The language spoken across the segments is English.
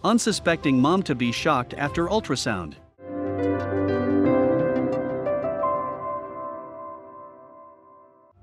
Unsuspecting mom-to-be shocked after ultrasound.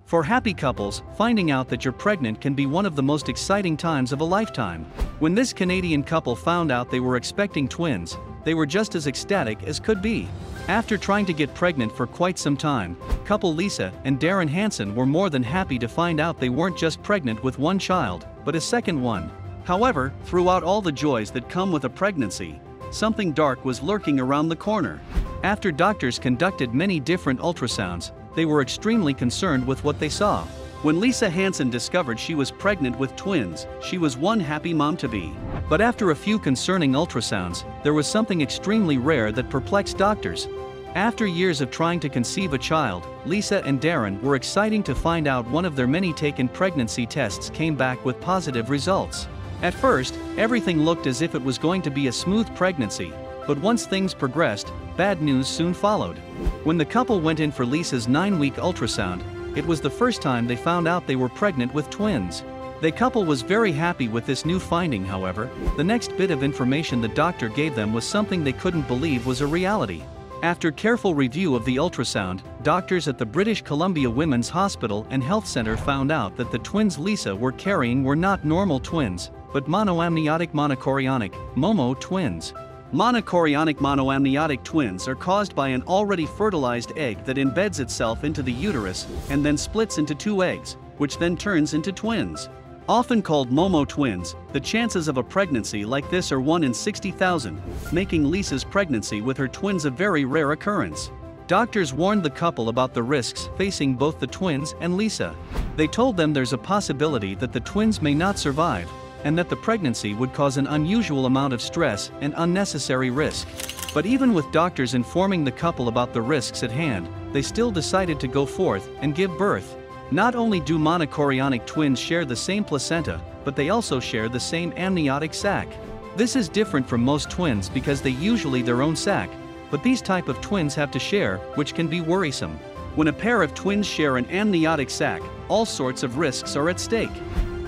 For happy couples, finding out that you're pregnant can be one of the most exciting times of a lifetime. When this Canadian couple found out they were expecting twins, they were just as ecstatic as could be. After trying to get pregnant for quite some time, couple Lisa and Darren Hansen were more than happy to find out they weren't just pregnant with one child, but a second one. However, throughout all the joys that come with a pregnancy, something dark was lurking around the corner. After doctors conducted many different ultrasounds, they were extremely concerned with what they saw. When Lisa Hansen discovered she was pregnant with twins, she was one happy mom-to-be. But after a few concerning ultrasounds, there was something extremely rare that perplexed doctors. After years of trying to conceive a child, Lisa and Darren were excited to find out one of their many taken pregnancy tests came back with positive results. At first, everything looked as if it was going to be a smooth pregnancy, but once things progressed, bad news soon followed. When the couple went in for Lisa's 9-week ultrasound, it was the first time they found out they were pregnant with twins. The couple was very happy with this new finding. However, the next bit of information the doctor gave them was something they couldn't believe was a reality. After careful review of the ultrasound, doctors at the British Columbia Women's Hospital and Health Centre found out that the twins Lisa were carrying were not normal twins, but monoamniotic monochorionic (MOMO) twins. Monochorionic monoamniotic twins are caused by an already fertilized egg that embeds itself into the uterus and then splits into two eggs, which then turns into twins. Often called MOMO twins, the chances of a pregnancy like this are 1 in 60,000, making Lisa's pregnancy with her twins a very rare occurrence. Doctors warned the couple about the risks facing both the twins and Lisa. They told them there's a possibility that the twins may not survive, and that the pregnancy would cause an unusual amount of stress and unnecessary risk. But even with doctors informing the couple about the risks at hand, they still decided to go forth and give birth. Not only do monochorionic twins share the same placenta, but they also share the same amniotic sac. This is different from most twins because they usually their own sac, but these type of twins have to share, which can be worrisome. When a pair of twins share an amniotic sac, all sorts of risks are at stake.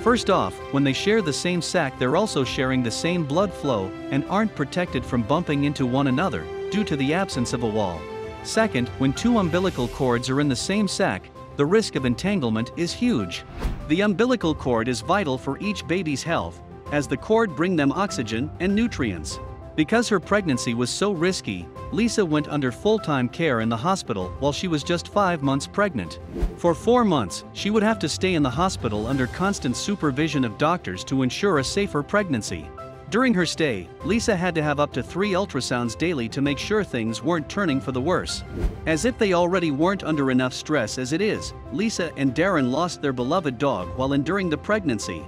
First off, when they share the same sac, they're also sharing the same blood flow and aren't protected from bumping into one another due to the absence of a wall. Second, when two umbilical cords are in the same sac, the risk of entanglement is huge. The umbilical cord is vital for each baby's health, as the cord brings them oxygen and nutrients. Because her pregnancy was so risky, Lisa went under full-time care in the hospital while she was just 5 months pregnant. For 4 months, she would have to stay in the hospital under constant supervision of doctors to ensure a safer pregnancy. During her stay, Lisa had to have up to 3 ultrasounds daily to make sure things weren't turning for the worse. As if they already weren't under enough stress as it is, Lisa and Darren lost their beloved dog while enduring the pregnancy.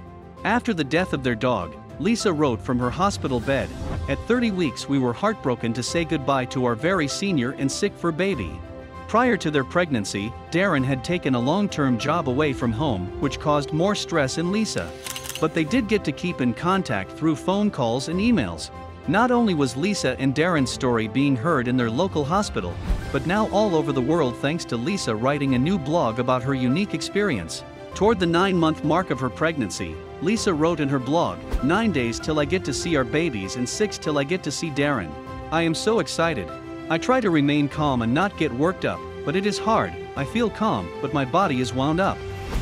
After the death of their dog, Lisa wrote from her hospital bed, "At 30 weeks we were heartbroken to say goodbye to our very senior and sick fur baby." Prior to their pregnancy, Darren had taken a long-term job away from home, which caused more stress in Lisa. But they did get to keep in contact through phone calls and emails. Not only was Lisa and Darren's story being heard in their local hospital, but now all over the world thanks to Lisa writing a new blog about her unique experience. Toward the 9-month mark of her pregnancy, Lisa wrote in her blog, "9 days till I get to see our babies and 6 till I get to see Darren. I am so excited. I try to remain calm and not get worked up, but it is hard. I feel calm, but my body is wound up."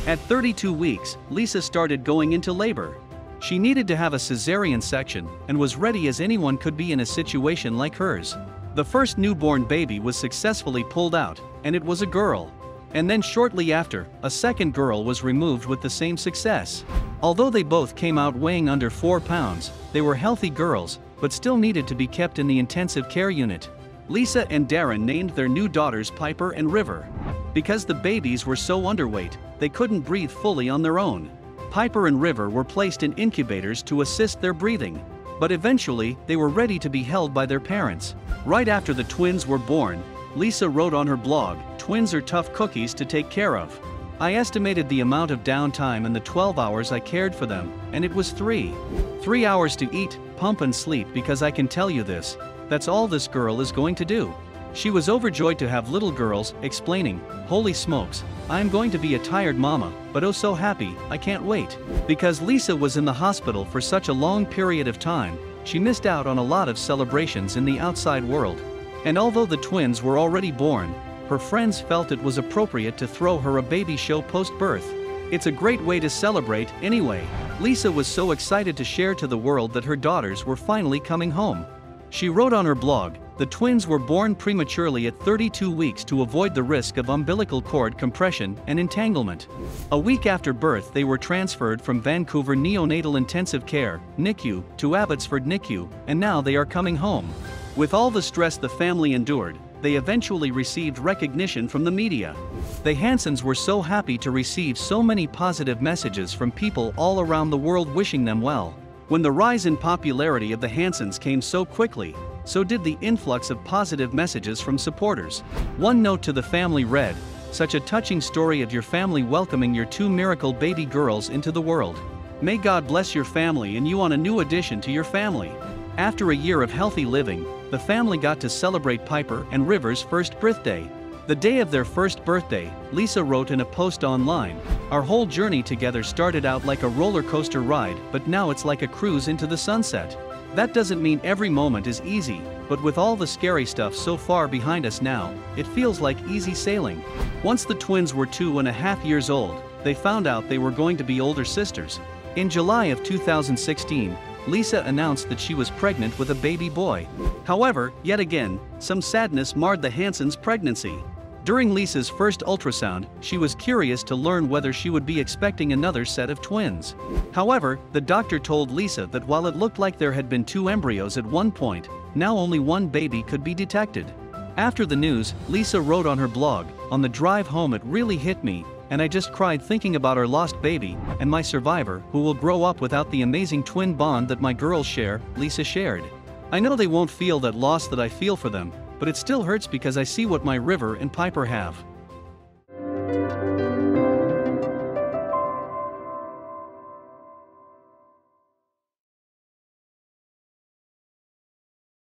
At 32 weeks, Lisa started going into labor. She needed to have a cesarean section and was ready as anyone could be in a situation like hers. The first newborn baby was successfully pulled out, and it was a girl. And then shortly after, a second girl was removed with the same success. Although they both came out weighing under 4 pounds, they were healthy girls, but still needed to be kept in the intensive care unit. Lisa and Darren named their new daughters Piper and River. Because the babies were so underweight, they couldn't breathe fully on their own. Piper and River were placed in incubators to assist their breathing. But eventually, they were ready to be held by their parents. Right after the twins were born, Lisa wrote on her blog, "Twins are tough cookies to take care of. I estimated the amount of downtime in the 12 hours I cared for them, and it was 3 hours to eat, pump and sleep because I can tell you this, that's all this girl is going to do." She was overjoyed to have little girls, explaining, "Holy smokes, I am going to be a tired mama, but oh so happy, I can't wait." Because Lisa was in the hospital for such a long period of time, she missed out on a lot of celebrations in the outside world. And although the twins were already born, her friends felt it was appropriate to throw her a baby show post-birth. It's a great way to celebrate, anyway. Lisa was so excited to share to the world that her daughters were finally coming home. She wrote on her blog, "The twins were born prematurely at 32 weeks to avoid the risk of umbilical cord compression and entanglement. A week after birth they were transferred from Vancouver Neonatal Intensive Care, NICU, to Abbotsford NICU, and now they are coming home." With all the stress the family endured, they eventually received recognition from the media. The Hansons were so happy to receive so many positive messages from people all around the world wishing them well. When the rise in popularity of the Hansons came so quickly, so did the influx of positive messages from supporters. One note to the family read, "Such a touching story of your family welcoming your two miracle baby girls into the world. May God bless your family and you on a new addition to your family." After a year of healthy living, the family got to celebrate Piper and River's first birthday. The day of their first birthday, Lisa wrote in a post online, "Our whole journey together started out like a roller coaster ride, but now it's like a cruise into the sunset. That doesn't mean every moment is easy, but with all the scary stuff so far behind us now, it feels like easy sailing." Once the twins were 2.5 years old, they found out they were going to be older sisters. In July of 2016, Lisa announced that she was pregnant with a baby boy. However, yet again, some sadness marred the Hansons' pregnancy. During Lisa's first ultrasound, she was curious to learn whether she would be expecting another set of twins. However, the doctor told Lisa that while it looked like there had been 2 embryos at one point, now only 1 baby could be detected. After the news, Lisa wrote on her blog, "On the drive home it really hit me, and I just cried thinking about our lost baby, and my survivor, who will grow up without the amazing twin bond that my girls share," Lisa shared. "I know they won't feel that loss that I feel for them, but it still hurts because I see what my River and Piper have.